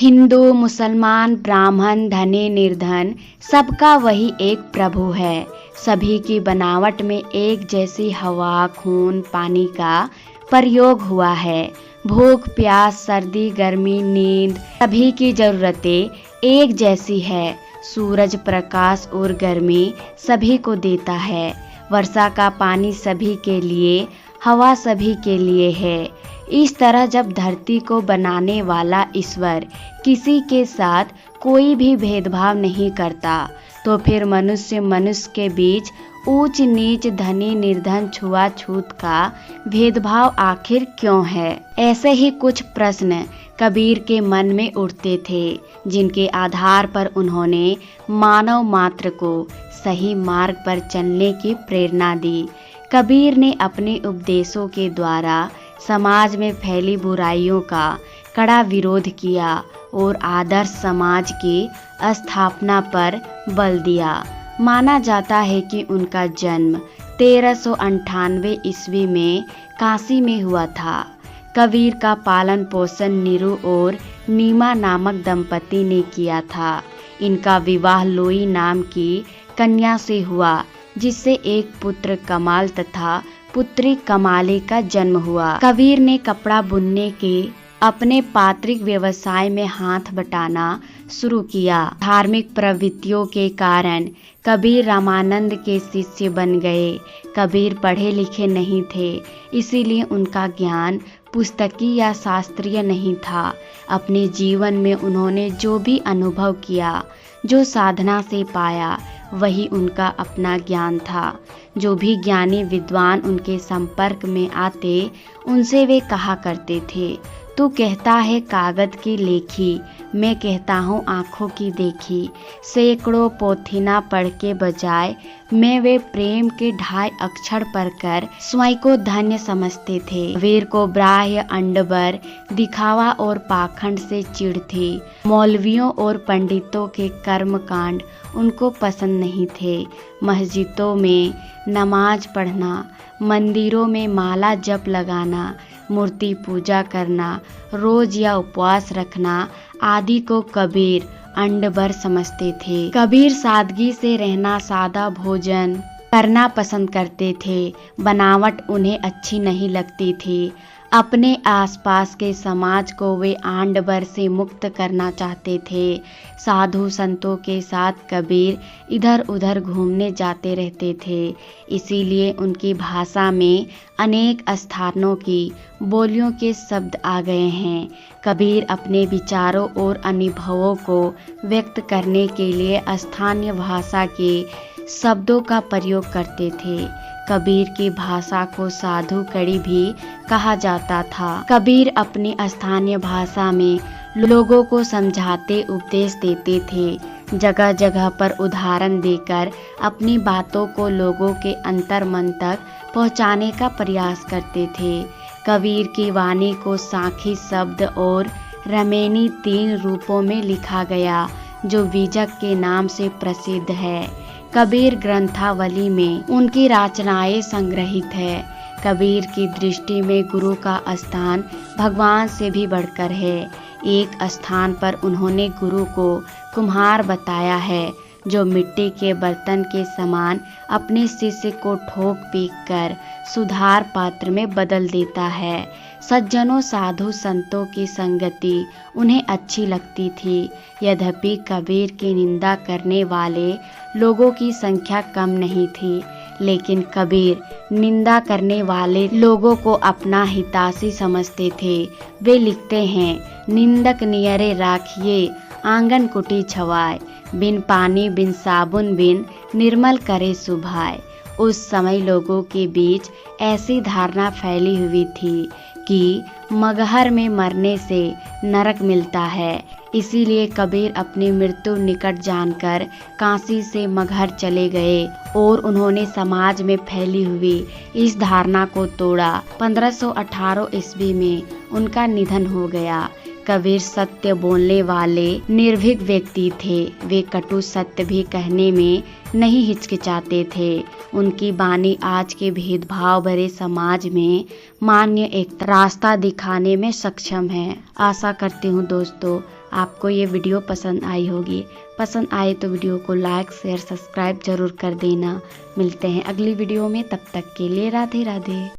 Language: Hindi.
हिंदू, मुसलमान, ब्राह्मण, धनी, निर्धन, सबका वही एक प्रभु है। सभी की बनावट में एक जैसी हवा, खून, पानी का प्रयोग हुआ है। भूख, प्यास, सर्दी, गर्मी, नींद, सभी की जरूरतें एक जैसी है। सूरज प्रकाश और गर्मी सभी को देता है। वर्षा का पानी सभी के लिए, हवा सभी के लिए है। इस तरह जब धरती को बनाने वाला ईश्वर किसी के साथ कोई भी भेदभाव नहीं करता, तो फिर मनुष्य के बीच ऊंच नीच, धनी निर्धन, छुआछूत का भेदभाव आखिर क्यों है? ऐसे ही कुछ प्रश्न कबीर के मन में उठते थे, जिनके आधार पर उन्होंने मानव मात्र को सही मार्ग पर चलने की प्रेरणा दी। कबीर ने अपने उपदेशों के द्वारा समाज में फैली बुराइयों का कड़ा विरोध किया और आदर्श समाज की स्थापना पर बल दिया। माना जाता है कि उनका जन्म 1398 ईस्वी में काशी में हुआ था। कबीर का पालन पोषण नीरू और नीमा नामक दंपति ने किया था। इनका विवाह लोई नाम की कन्या से हुआ, जिससे एक पुत्र कमाल तथा पुत्री कमाली का जन्म हुआ। कबीर ने कपड़ा बुनने के अपने पैतृक व्यवसाय में हाथ बटाना शुरू किया। धार्मिक प्रवृत्तियों के कारण कबीर रामानंद के शिष्य बन गए। कबीर पढ़े लिखे नहीं थे, इसीलिए उनका ज्ञान पुस्तकीय या शास्त्रीय नहीं था। अपने जीवन में उन्होंने जो भी अनुभव किया, जो साधना से पाया, वही उनका अपना ज्ञान था। जो भी ज्ञानी विद्वान उनके संपर्क में आते, उनसे वे कहा करते थे, तू कहता है कागज की लेखी, मैं कहता हूँ आँखों की देखी। सैकड़ों पोथीना पढ़ के बजाय मैं वे प्रेम के 2.5 अक्षर पढ़कर स्वयं को धन्य समझते थे। वीर को ब्राह्य, अंडबर, दिखावा और पाखंड से चिढ़ थी। मौलवियों और पंडितों के कर्म कांड उनको पसंद नहीं थे। मस्जिदों में नमाज पढ़ना, मंदिरों में माला जप लगाना, मूर्ति पूजा करना, रोज या उपवास रखना आदि को कबीर अंडबर समझते थे। कबीर सादगी से रहना, सादा भोजन करना पसंद करते थे। बनावट उन्हें अच्छी नहीं लगती थी। अपने आसपास के समाज को वे आंडबर से मुक्त करना चाहते थे। साधु संतों के साथ कबीर इधर उधर घूमने जाते रहते थे, इसीलिए उनकी भाषा में अनेक स्थानों की बोलियों के शब्द आ गए हैं। कबीर अपने विचारों और अनुभवों को व्यक्त करने के लिए स्थानीय भाषा के शब्दों का प्रयोग करते थे। कबीर की भाषा को साधु कड़ी भी कहा जाता था। कबीर अपनी स्थानीय भाषा में लोगों को समझाते, उपदेश देते थे। जगह जगह पर उदाहरण देकर अपनी बातों को लोगों के अंतर मन तक पहुंचाने का प्रयास करते थे। कबीर की वाणी को सांखी शब्द और रमेनी 3 रूपों में लिखा गया, जो बीजक के नाम से प्रसिद्ध है। कबीर ग्रंथावली में उनकी रचनाएं संग्रहित है। कबीर की दृष्टि में गुरु का स्थान भगवान से भी बढ़कर है। एक स्थान पर उन्होंने गुरु को कुम्हार बताया है, जो मिट्टी के बर्तन के समान अपने शिष्य को ठोक पीट कर सुधार पात्र में बदल देता है। सज्जनों, साधु संतों की संगति उन्हें अच्छी लगती थी। यद्यपि कबीर की निंदा करने वाले लोगों की संख्या कम नहीं थी, लेकिन कबीर निंदा करने वाले लोगों को अपना हिताशी समझते थे। वे लिखते हैं, निंदक नियरे राखिए आंगन कुटी छवाए, बिन पानी बिन साबुन बिन निर्मल करे सुभाए। उस समय लोगों के बीच ऐसी धारणा फैली हुई थी कि मगहर में मरने से नरक मिलता है। इसीलिए कबीर अपनी मृत्यु निकट जानकर काशी से मगहर चले गए और उन्होंने समाज में फैली हुई इस धारणा को तोड़ा। 1518 ईस्वी में उनका निधन हो गया। कबीर सत्य बोलने वाले निर्भीक व्यक्ति थे। वे कटु सत्य भी कहने में नहीं हिचकिचाते थे। उनकी वाणी आज के भेदभाव भरे समाज में मान्य एक रास्ता दिखाने में सक्षम है। आशा करती हूँ दोस्तों आपको ये वीडियो पसंद आई होगी। पसंद आए तो वीडियो को लाइक शेयर सब्सक्राइब जरूर कर देना। मिलते हैं अगली वीडियो में, तब तक के लिए राधे राधे।